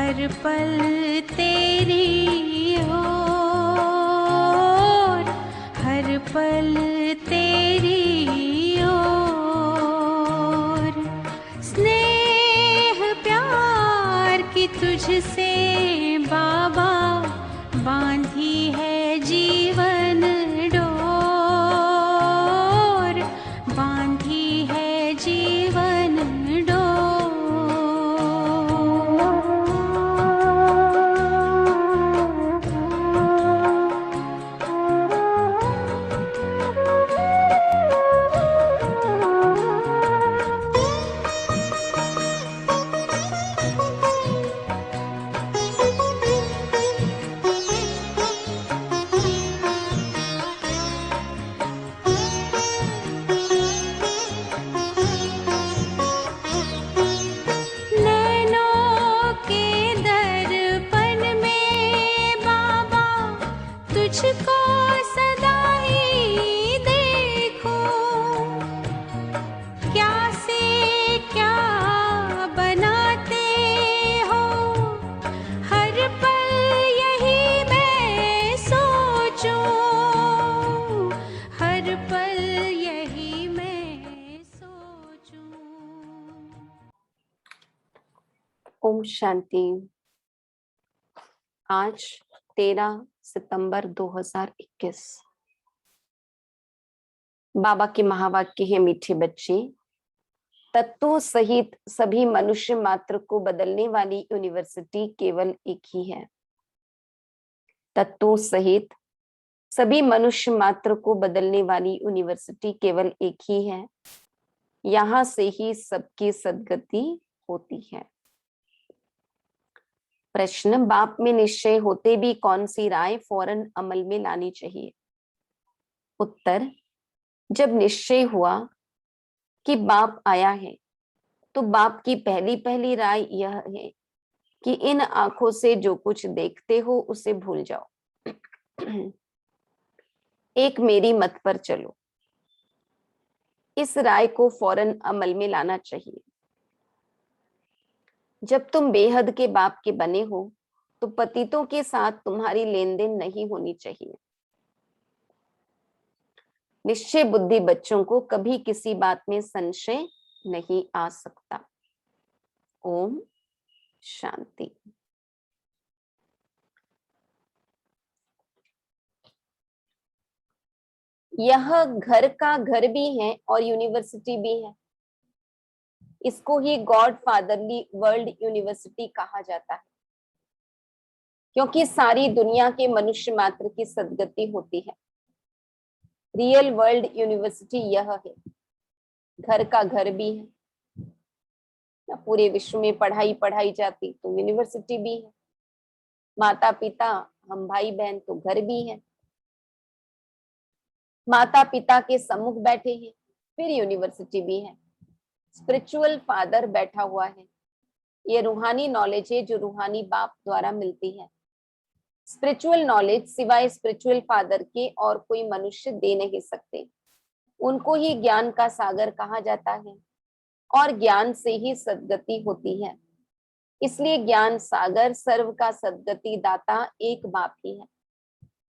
हर पल तेरी ओर, हर पल तेरी ओर। स्नेह प्यार की तुझसे बाबा बांधी है जीवन डोर, बांधी है जीवन तुझको सदा ही देखूं, क्या से क्या बनाते हो, हर पल यही मैं सोचूं, हर पल यही मैं सोचूं। ओम शांति। आज 13 सितंबर 2021। बाबा के महावाक्य है, मीठे बच्चे, तत्वों सहित सभी मनुष्य मात्र को बदलने वाली यूनिवर्सिटी केवल एक ही है। तत्वों सहित सभी मनुष्य मात्र को बदलने वाली यूनिवर्सिटी केवल एक ही है। यहां से ही सबकी सद्गति होती है। प्रश्न, बाप में निश्चय होते भी कौन सी राय फौरन अमल में लानी चाहिए? उत्तर, जब निश्चय हुआ कि बाप आया है तो बाप की पहली पहली राय यह है कि इन आंखों से जो कुछ देखते हो उसे भूल जाओ, एक मेरी मत पर चलो। इस राय को फौरन अमल में लाना चाहिए। जब तुम बेहद के बाप के बने हो तो पतितों के साथ तुम्हारी लेन देन नहीं होनी चाहिए। निश्चय बुद्धि बच्चों को कभी किसी बात में संशय नहीं आ सकता। ओम शांति। यह घर का घर भी है और यूनिवर्सिटी भी है। इसको ही गॉड फादरली वर्ल्ड यूनिवर्सिटी कहा जाता है, क्योंकि सारी दुनिया के मनुष्य मात्र की सद्गति होती है। रियल वर्ल्ड यूनिवर्सिटी यह है, घर का घर भी है ना। पूरे विश्व में पढ़ाई पढ़ाई जाती तो यूनिवर्सिटी भी है। माता पिता, हम भाई बहन तो घर भी है। माता पिता के सम्मुख बैठे हैं, फिर यूनिवर्सिटी भी है। स्पिरिचुअल फादर बैठा हुआ है। ये रूहानी नॉलेज है जो रूहानी बाप द्वारा मिलती है। स्पिरिचुअल नॉलेज सिवाय स्पिरिचुअल फादर के और कोई मनुष्य दे नहीं सकते। उनको ही ज्ञान का सागर कहा जाता है और ज्ञान से ही सद्गति होती है। इसलिए ज्ञान सागर सर्व का सद्गति दाता एक बाप ही है।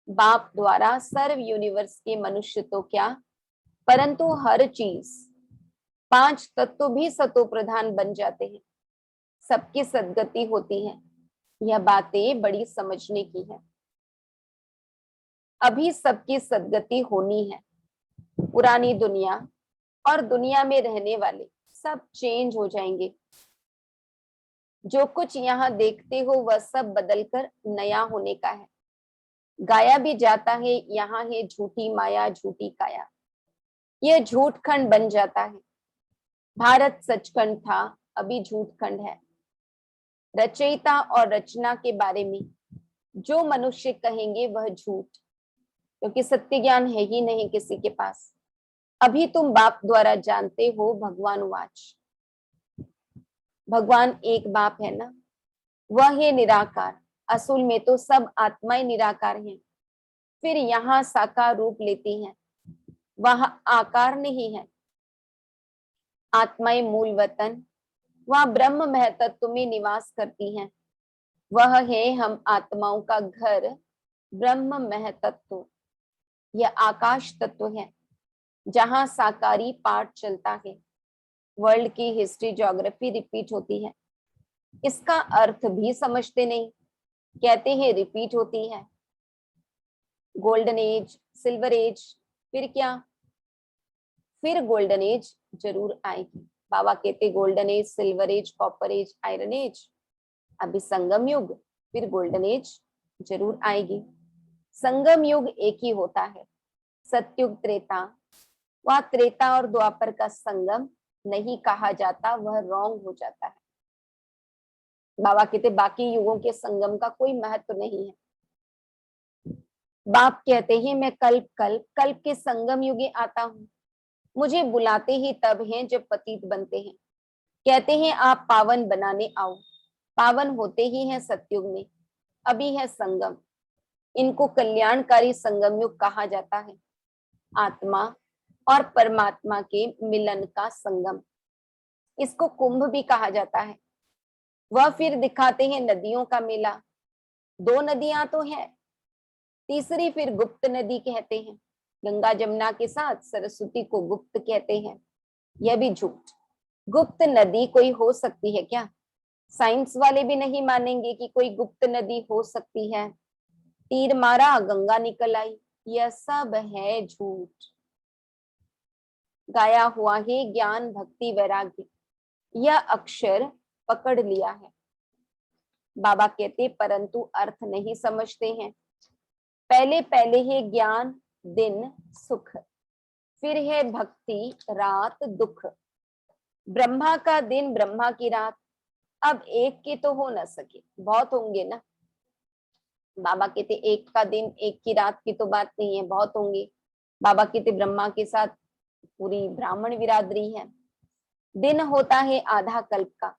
बाप द्वारा सर्व यूनिवर्स के मनुष्य तो क्या, परंतु हर चीज, 5 तत्व भी सतो प्रधान बन जाते हैं। सबकी सद्गति होती है। यह बातें बड़ी समझने की है। अभी सबकी सद्गति होनी है। पुरानी दुनिया और दुनिया में रहने वाले सब चेंज हो जाएंगे। जो कुछ यहाँ देखते हो वह सब बदलकर नया होने का है। गाया भी जाता है, यहाँ है झूठी माया झूठी काया। यह झूठ खंड बन जाता है। भारत सचखंड था, अभी झूठ खंड है। रचयिता और रचना के बारे में जो मनुष्य कहेंगे वह झूठ, क्योंकि सत्य ज्ञान है ही नहीं किसी के पास। अभी तुम बाप द्वारा जानते हो भगवान वाच। भगवान एक बाप है ना, वह है निराकार। असूल में तो सब आत्माएं निराकार हैं, फिर यहाँ साकार रूप लेती हैं। वह आकार नहीं है। आत्माएं मूल वतन, वहां ब्रह्म महतत्व में निवास करती हैं। वह है हम आत्माओं का घर, ब्रह्म महतत्व। यह आकाश तत्व है जहां साकारी पाठ चलता है। वर्ल्ड की हिस्ट्री ज्योग्राफी रिपीट होती है, इसका अर्थ भी समझते नहीं, कहते हैं रिपीट होती है। गोल्डन एज, सिल्वर एज, फिर क्या? फिर गोल्डन एज जरूर आएगी। बाबा कहते golden age, silver age, copper age, iron age, अभी संगम युग, फिर गोल्डन एज जरूर आएगी। संगम युग एक ही होता है, सतयुग, त्रेता। वह त्रेता और द्वापर का संगम नहीं कहा जाता, वह रॉन्ग हो जाता है। बाबा कहते बाकी युगों के संगम का कोई महत्व नहीं है। बाप कहते हैं मैं कल्प कल्प कल्प के संगम युगे आता हूँ। मुझे बुलाते ही तब हैं जब पतित बनते हैं। कहते हैं आप पावन बनाने आओ। पावन होते ही हैं सतयुग में, अभी है संगम। इनको कल्याणकारी संगम युग कहा जाता है। आत्मा और परमात्मा के मिलन का संगम, इसको कुंभ भी कहा जाता है। वह फिर दिखाते हैं नदियों का मेला। दो नदियां तो है, तीसरी फिर गुप्त नदी कहते हैं। गंगा जमुना के साथ सरस्वती को गुप्त कहते हैं। यह भी झूठ। गुप्त नदी कोई हो सकती है क्या? साइंस वाले भी नहीं मानेंगे कि कोई गुप्त नदी हो सकती है। तीर मारा गंगा निकल आई, यह सब है झूठ। गाया हुआ है ज्ञान भक्ति वैराग्य, यह अक्षर पकड़ लिया है। बाबा कहते परंतु अर्थ नहीं समझते हैं। पहले पहले है ज्ञान दिन सुख, फिर है भक्ति रात दुख। ब्रह्मा का दिन ब्रह्मा की रात, अब एक के तो हो न सके, बहुत होंगे ना। बाबा कहते एक का दिन एक की रात की तो बात नहीं है, बहुत होंगे। बाबा कहते ब्रह्मा के साथ पूरी ब्राह्मण बिरादरी है। दिन होता है आधा कल्प का,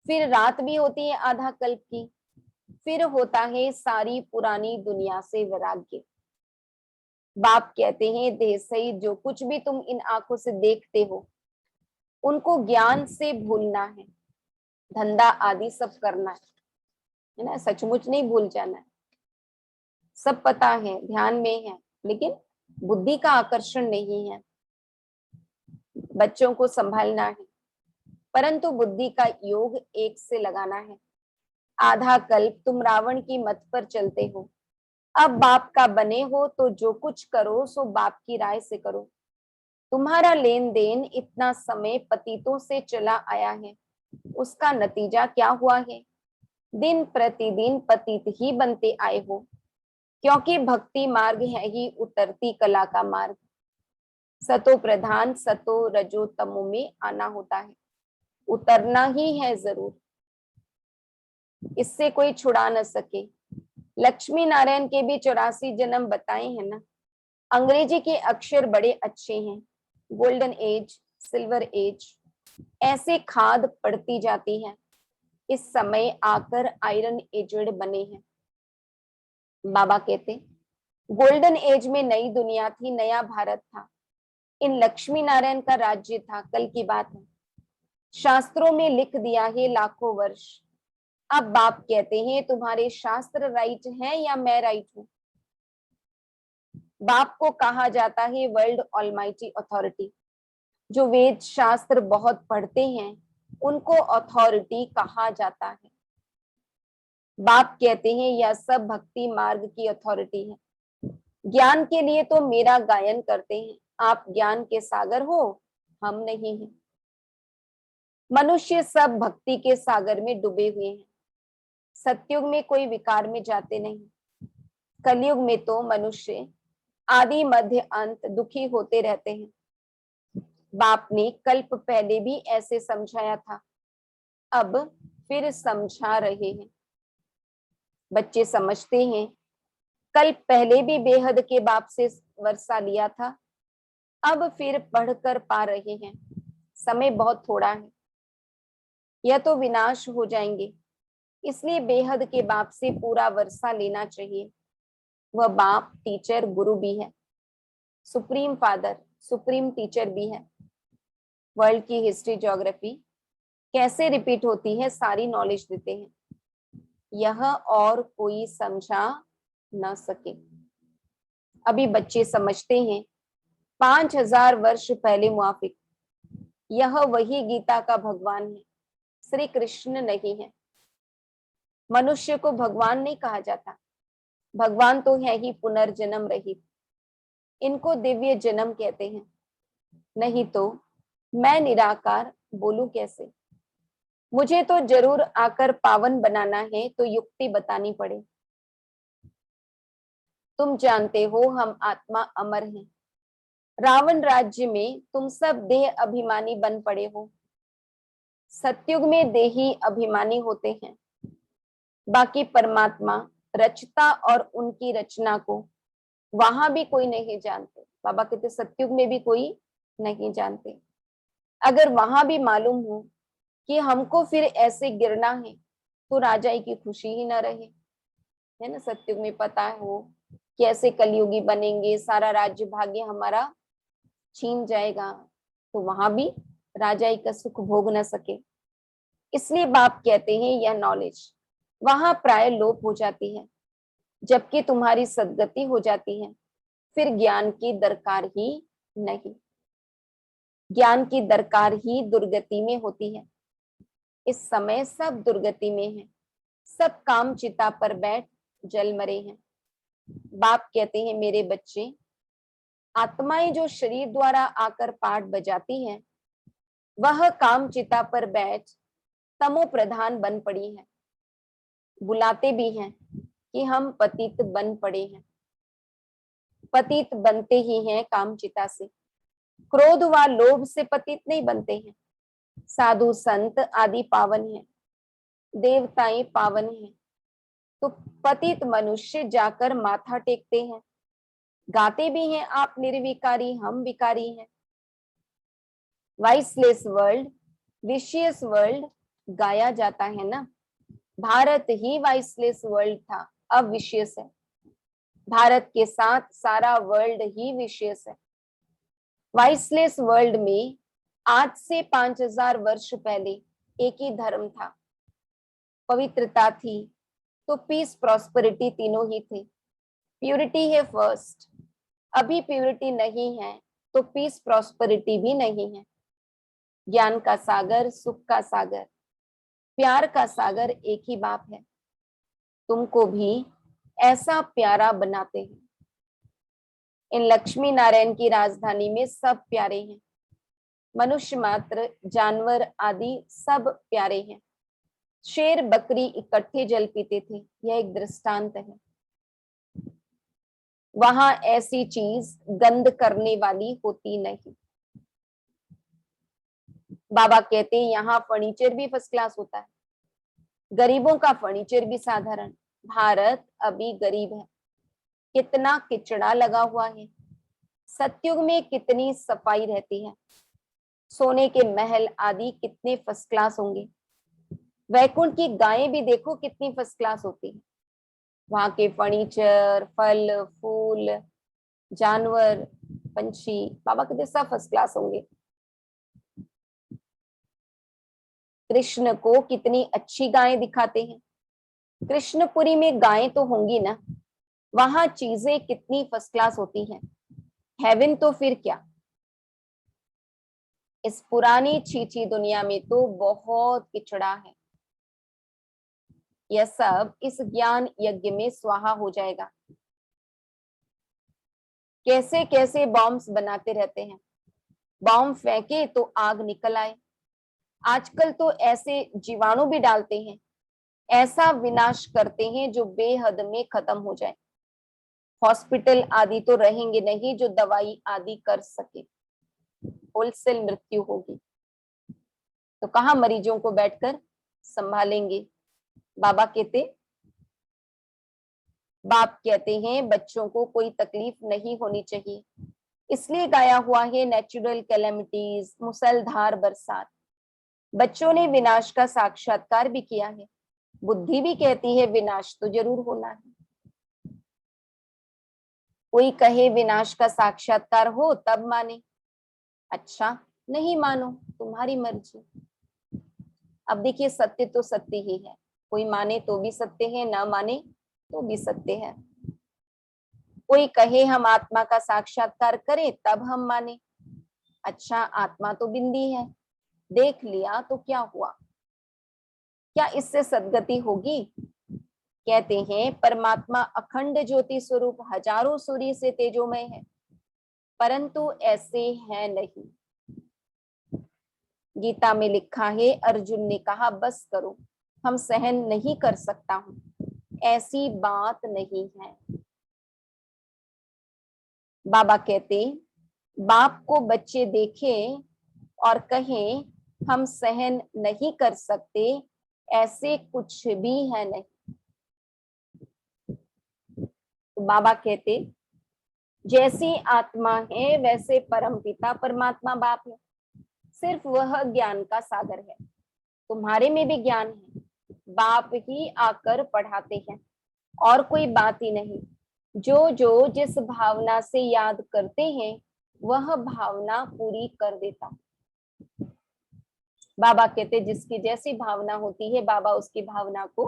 फिर रात भी होती है आधा कल्प की, फिर होता है सारी पुरानी दुनिया से वैराग्य। बाप कहते हैं देह सही जो कुछ भी तुम इन आंखों से देखते हो उनको ज्ञान से भूलना है, धंधा आदि सब करना है ना, सचमुच नहीं भूल जाना है। सब पता है, ध्यान में है, लेकिन बुद्धि का आकर्षण नहीं है। बच्चों को संभालना है, परंतु बुद्धि का योग एक से लगाना है। आधा कल्प तुम रावण की मत पर चलते हो, अब बाप का बने हो तो जो कुछ करो सो बाप की राय से करो। तुम्हारा लेन देन इतना समय पतितों से चला आया है, उसका नतीजा क्या हुआ है? दिन प्रतिदिन पतित ही बनते आए हो, क्योंकि भक्ति मार्ग है ही उतरती कला का मार्ग। सतो प्रधान सतो रजो तमो में आना होता है, उतरना ही है जरूर, इससे कोई छुड़ा न सके। लक्ष्मी नारायण के भी 84 जन्म बताए हैं ना। अंग्रेजी के अक्षर बड़े अच्छे हैं। गोल्डन एज, सिल्वर एज, ऐसे खाद पड़ती जाती है। इस समय आकर आयरन एजेड बने हैं। बाबा कहते गोल्डन एज में नई दुनिया थी, नया भारत था, इन लक्ष्मी नारायण का राज्य था। कल की बात है, शास्त्रों में लिख दिया है लाखों वर्ष। अब बाप कहते हैं तुम्हारे शास्त्र राइट हैं या मैं राइट हूं? बाप को कहा जाता है वर्ल्ड ऑलमाइटी अथॉरिटी। जो वेद शास्त्र बहुत पढ़ते हैं उनको अथॉरिटी कहा जाता है। बाप कहते हैं यह सब भक्ति मार्ग की अथॉरिटी है। ज्ञान के लिए तो मेरा गायन करते हैं, आप ज्ञान के सागर हो, हम नहीं हैं। मनुष्य सब भक्ति के सागर में डूबे हुए हैं। सतयुग में कोई विकार में जाते नहीं, कलयुग में तो मनुष्य आदि मध्य अंत दुखी होते रहते हैं। बाप ने कल्प पहले भी ऐसे समझाया था, अब फिर समझा रहे हैं। बच्चे समझते हैं कल पहले भी बेहद के बाप से वर्षा लिया था, अब फिर पढ़कर पा रहे हैं। समय बहुत थोड़ा है, यह तो विनाश हो जाएंगे, इसलिए बेहद के बाप से पूरा वर्षा लेना चाहिए। वह बाप टीचर गुरु भी है, सुप्रीम फादर सुप्रीम टीचर भी है। वर्ल्ड की हिस्ट्री ज्योग्राफी कैसे रिपीट होती है सारी नॉलेज देते हैं। यह और कोई समझा न सके। अभी बच्चे समझते हैं 5000 वर्ष पहले मुआफिक यह वही गीता का भगवान है, श्री कृष्ण नहीं है। मनुष्य को भगवान नहीं कहा जाता, भगवान तो है ही पुनर्जन्म रहित, इनको दिव्य जन्म कहते हैं। नहीं तो मैं निराकार बोलूं कैसे? मुझे तो जरूर आकर पावन बनाना है तो युक्ति बतानी पड़े। तुम जानते हो हम आत्मा अमर हैं। रावण राज्य में तुम सब देह अभिमानी बन पड़े हो। सतयुग में देही अभिमानी होते हैं, बाकी परमात्मा रचता और उनकी रचना को वहां भी कोई नहीं जानते। बाबा कहते सतयुग में भी कोई नहीं जानते। अगर वहां भी मालूम हो कि हमको फिर ऐसे गिरना है तो राजाई की खुशी ही ना रहे, है ना। सतयुग में पता हो कि ऐसे कलयुगी बनेंगे, सारा राज्य भाग्य हमारा छीन जाएगा, तो वहां भी राजाई का सुख भोग न सके। इसलिए बाप कहते हैं यह नॉलेज वहां प्राय लोप हो जाती है, जबकि तुम्हारी सदगति हो जाती है। फिर ज्ञान की दरकार ही नहीं, ज्ञान की दरकार ही दुर्गति में होती है। इस समय सब दुर्गति में है, सब काम चिता पर बैठ जल मरे हैं। बाप कहते हैं मेरे बच्चे, आत्माएं जो शरीर द्वारा आकर पाठ बजाती हैं, वह काम चिता पर बैठ तमो प्रधान बन पड़ी है। बुलाते भी हैं कि हम पतित बन पड़े हैं। पतित बनते ही हैं काम चिता से, क्रोध व लोभ से पतित नहीं बनते हैं। साधु संत आदि पावन हैं, देवताएं पावन हैं, तो पतित मनुष्य जाकर माथा टेकते हैं। गाते भी हैं आप निर्विकारी हम विकारी हैं। वाइसलेस वर्ल्ड, विशियस वर्ल्ड गाया जाता है ना। भारत ही वाइसलेस वर्ल्ड था, अब विशियस है। भारत के साथ सारा वर्ल्ड ही विशियस है। वाइसलेस वर्ल्ड में आज से 5000 वर्ष पहले एक ही धर्म था, पवित्रता थी, तो पीस प्रॉस्पेरिटी तीनों ही थे। प्यूरिटी है फर्स्ट, अभी प्यूरिटी नहीं है तो पीस प्रॉस्पेरिटी भी नहीं है। ज्ञान का सागर, सुख का सागर, प्यार का सागर एक ही बाप है। तुमको भी ऐसा प्यारा बनाते हैं। इन लक्ष्मी नारायण की राजधानी में सब प्यारे हैं, मनुष्य मात्र, जानवर आदि सब प्यारे हैं। शेर बकरी इकट्ठे जल पीते थे, यह एक दृष्टांत है। वहां ऐसी चीज गंद करने वाली होती नहीं। बाबा कहते हैं यहाँ फर्नीचर भी फर्स्ट क्लास होता है, गरीबों का फर्नीचर भी साधारण। भारत अभी गरीब है, कितना किचड़ा लगा हुआ है। सतयुग में कितनी सफाई रहती है, सोने के महल आदि कितने फर्स्ट क्लास होंगे। वैकुंठ की गायें भी देखो कितनी फर्स्ट क्लास होती है। वहां के फर्नीचर, फल फूल, जानवर, पंछी, बाबा कहते सब फर्स्ट क्लास होंगे। कृष्ण को कितनी अच्छी गायें दिखाते हैं। कृष्णपुरी में गायें तो होंगी ना, वहां चीजें कितनी फर्स्ट क्लास होती हैं। हेवन तो फिर क्या, इस पुरानी छीछी दुनिया में तो बहुत किचड़ा है। यह सब इस ज्ञान यज्ञ में स्वाहा हो जाएगा। कैसे कैसे बॉम्ब्स बनाते रहते हैं, बॉम्ब फेंके तो आग निकल आए। आजकल तो ऐसे जीवाणु भी डालते हैं, ऐसा विनाश करते हैं जो बेहद में खत्म हो जाए। हॉस्पिटल आदि तो रहेंगे नहीं जो दवाई आदि कर सके, होलसेल मृत्यु होगी। तो कहाँ मरीजों को बैठकर संभालेंगे। बाबा कहते, बाप कहते हैं बच्चों को कोई तकलीफ नहीं होनी चाहिए, इसलिए गाया हुआ है नेचुरल कैलेमिटीज, मुसलधार बरसात। बच्चों ने विनाश का साक्षात्कार भी किया है, बुद्धि भी कहती है विनाश तो जरूर होना है। कोई कहे विनाश का साक्षात्कार हो तब माने, अच्छा नहीं मानो तुम्हारी मर्जी। अब देखिए सत्य तो सत्य ही है, कोई माने तो भी सत्य है, ना माने तो भी सत्य है। कोई कहे हम आत्मा का साक्षात्कार करें तब हम माने। अच्छा, आत्मा तो बिंदी है, देख लिया तो क्या हुआ, क्या इससे सद्गति होगी? कहते हैं परमात्मा अखंड ज्योति स्वरूप हजारों सूर्य से तेजोमय है, परंतु ऐसे है नहीं। गीता में लिखा है, अर्जुन ने कहा बस करो, हम सहन नहीं कर सकता हूं। ऐसी बात नहीं है। बाबा कहते बाप को बच्चे देखें और कहें हम सहन नहीं कर सकते, ऐसे कुछ भी है नहीं। तो बाबा कहते जैसी आत्मा है वैसे परमपिता परमात्मा बाप है, सिर्फ वह ज्ञान का सागर है। तुम्हारे में भी ज्ञान है, बाप ही आकर पढ़ाते हैं और कोई बात ही नहीं। जो जो जिस भावना से याद करते हैं वह भावना पूरी कर देता। बाबा कहते जिसकी जैसी भावना होती है बाबा उसकी भावना को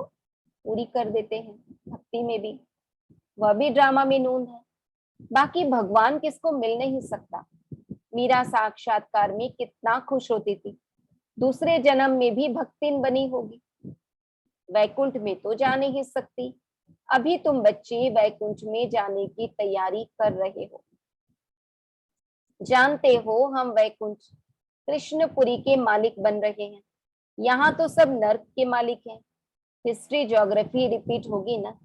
पूरी कर देते हैं। भक्ति में भी वह भी ड्रामा में नूंद है। बाकी भगवान किसको मिल नहीं सकता। मीरा साक्षात्कार में कितना खुश होती थी, दूसरे जन्म में भी भक्तिन बनी होगी। वैकुंठ में तो जा नहीं सकती, अभी तुम बच्चे वैकुंठ में जाने की तैयारी कर रहे हो। जानते हो हम वैकुंठ कृष्णपुरी के मालिक बन रहे हैं, यहाँ तो सब नर्क के मालिक हैं। हिस्ट्री ज्योग्राफी रिपीट होगी ना।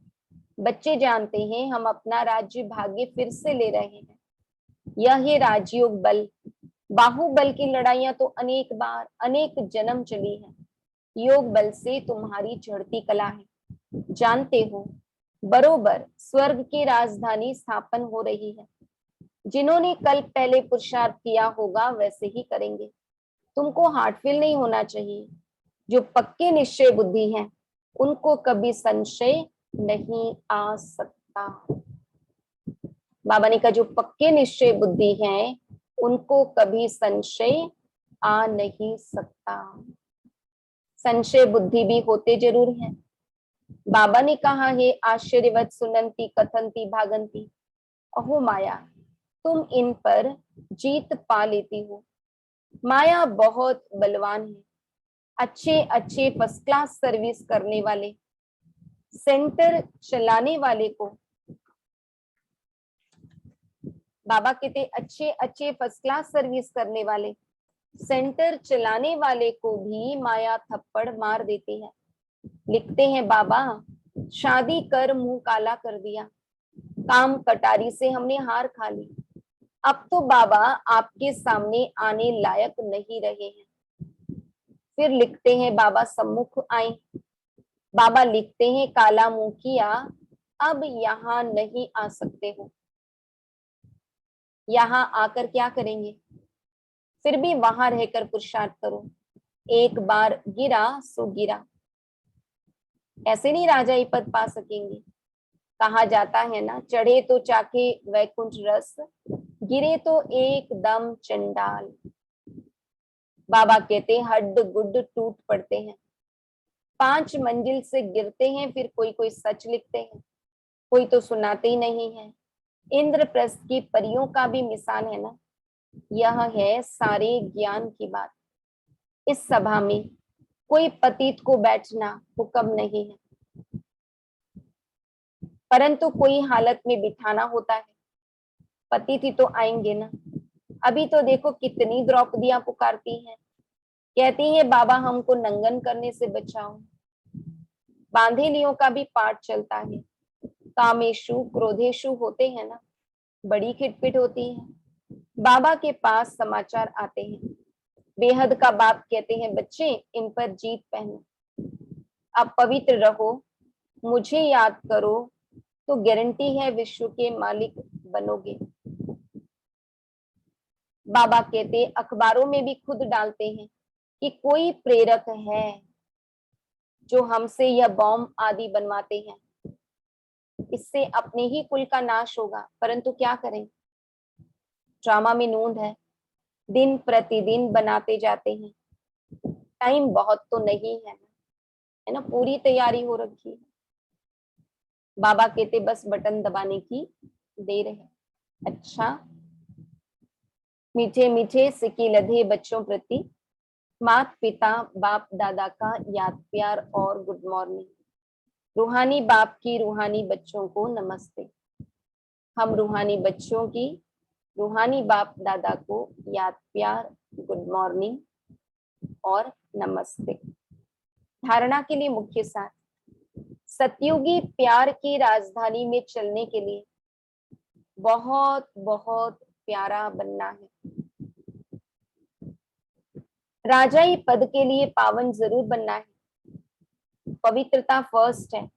बच्चे जानते हैं हम अपना राज्य भाग्य फिर से ले रहे हैं। यह है राजयोग बल। बाहुबल की लड़ाइयां तो अनेक बार अनेक जन्म चली हैं। योग बल से तुम्हारी चढ़ती कला है। जानते हो बरोबर स्वर्ग की राजधानी स्थापन हो रही है। जिन्होंने कल पहले पुरुषार्थ किया होगा वैसे ही करेंगे। तुमको हार्ट फेल नहीं होना चाहिए। जो पक्के निश्चय बुद्धि हैं उनको कभी संशय नहीं आ सकता। बाबा ने कहा जो पक्के निश्चय बुद्धि हैं उनको कभी संशय आ नहीं सकता। संशय बुद्धि भी होते जरूर हैं। बाबा ने कहा है आश्चर्यवत सुनंती कथंती भागंती। अहो माया, तुम इन पर जीत पा लेती हो। माया बहुत बलवान है। अच्छे अच्छे फर्स्ट क्लास सर्विस करने वाले, सेंटर चलाने वाले को बाबा कहते अच्छे अच्छे फर्स्ट क्लास सर्विस करने वाले, सेंटर चलाने वाले को भी माया थप्पड़ मार देती है। लिखते हैं बाबा शादी कर मुंह काला कर दिया, काम कटारी से हमने हार खा ली। अब तो बाबा आपके सामने आने लायक नहीं रहे हैं। फिर लिखते हैं बाबा सम्मुख आए। बाबा लिखते हैं काला मुंह किया, अब यहाँ नहीं आ सकते हो। यहाँ आकर क्या करेंगे? फिर भी वहां रहकर पुरुषार्थ करो। एक बार गिरा सो गिरा। ऐसे नहीं राजाई पद पा सकेंगे। कहा जाता है ना, चढ़े तो चाके वैकुंठ रस, गिरे तो एकदम चंडाल। बाबा कहते हड्ड गुड्ड टूट पड़ते हैं। 5 मंजिल से गिरते हैं, फिर कोई कोई सच लिखते हैं, कोई तो सुनाते ही नहीं है। इंद्रप्रस्थ की परियों का भी मिसाल है ना। यह है सारे ज्ञान की बात। इस सभा में कोई पतित को बैठना हुक्म नहीं है, परंतु कोई हालत में बिठाना होता है। पतित ही तो आएंगे ना। अभी तो देखो कितनी द्रौपदियां पुकारती हैं, कहती हैं बाबा हमको नंगन करने से बचाओ। बांधेलियों का भी पाठ चलता है। कामेशु क्रोधेशु होते हैं ना, बड़ी खिटपिट होती है। बाबा के पास समाचार आते हैं। बेहद का बाप कहते हैं बच्चे इन पर जीत पहनो, आप पवित्र रहो, मुझे याद करो तो गारंटी है विश्व के मालिक बनोगे। बाबा कहते अखबारों में भी खुद डालते हैं कि कोई प्रेरक है जो हमसे यह बॉम्ब आदि बनवाते हैं। इससे अपने ही कुल का नाश होगा, परंतु क्या करें, ड्रामा में नूंद है। दिन प्रतिदिन बनाते जाते हैं। टाइम बहुत तो नहीं है। है ना, पूरी तैयारी हो रखी है। बाबा कहते बस बटन दबाने की देर है। अच्छा, मीठे मीठे सिक्के लधे बच्चों प्रति माता पिता बाप दादा का याद प्यार और गुड मॉर्निंग। रूहानी बाप की रूहानी बच्चों को नमस्ते। हम रूहानी बच्चों की रूहानी बाप दादा को याद प्यार, गुड मॉर्निंग और नमस्ते। धारणा के लिए मुख्य सार, सतयुगी प्यार की राजधानी में चलने के लिए बहुत बहुत प्यारा बनना है। राजाई पद के लिए पावन जरूर बनना है। पवित्रता फर्स्ट है,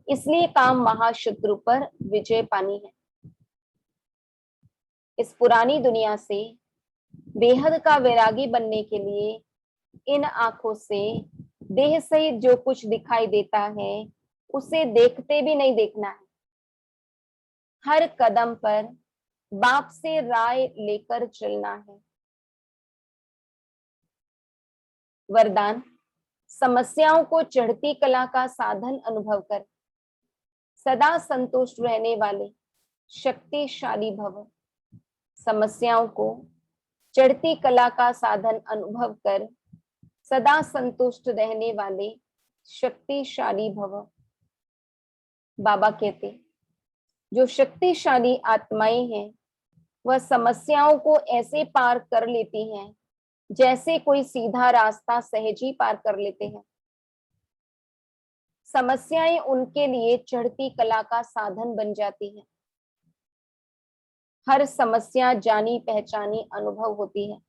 इसलिए काम महाशत्रु पर विजय पानी है। इस पुरानी दुनिया से बेहद का वैरागी बनने के लिए इन आंखों से देह सहित जो कुछ दिखाई देता है उसे देखते भी नहीं देखना है। हर कदम पर बाप से राय लेकर चलना है। वरदान, समस्याओं को चढ़ती कला का साधन अनुभव कर सदा संतुष्ट रहने वाले शक्तिशाली भव। समस्याओं को चढ़ती कला का साधन अनुभव कर सदा संतुष्ट रहने वाले शक्तिशाली भव। बाबा कहते जो शक्तिशाली आत्माएं हैं वह समस्याओं को ऐसे पार कर लेती हैं जैसे कोई सीधा रास्ता सहज ही पार कर लेते हैं। समस्याएं उनके लिए चढ़ती कला का साधन बन जाती हैं। हर समस्या जानी पहचानी अनुभव होती है।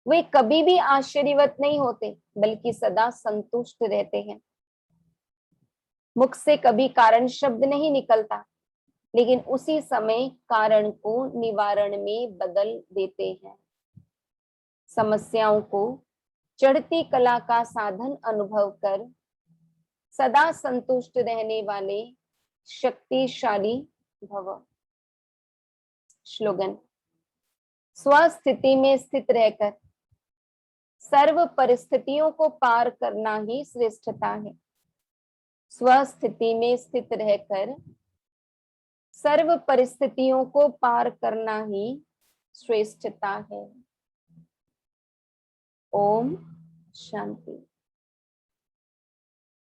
वे कभी भी आश्चर्यवत नहीं होते बल्कि सदा संतुष्ट रहते हैं। मुख से कभी कारण शब्द नहीं निकलता, लेकिन उसी समय कारण को निवारण में बदल देते हैं। समस्याओं को चढ़ती कला का साधन अनुभव कर सदा संतुष्ट रहने वाले शक्तिशाली भव। श्लोगन, स्वस्थिति में स्थित रहकर सर्व परिस्थितियों को पार करना ही श्रेष्ठता है। स्वस्थिति में स्थित रहकर सर्व परिस्थितियों को पार करना ही श्रेष्ठता है। ओम शांति।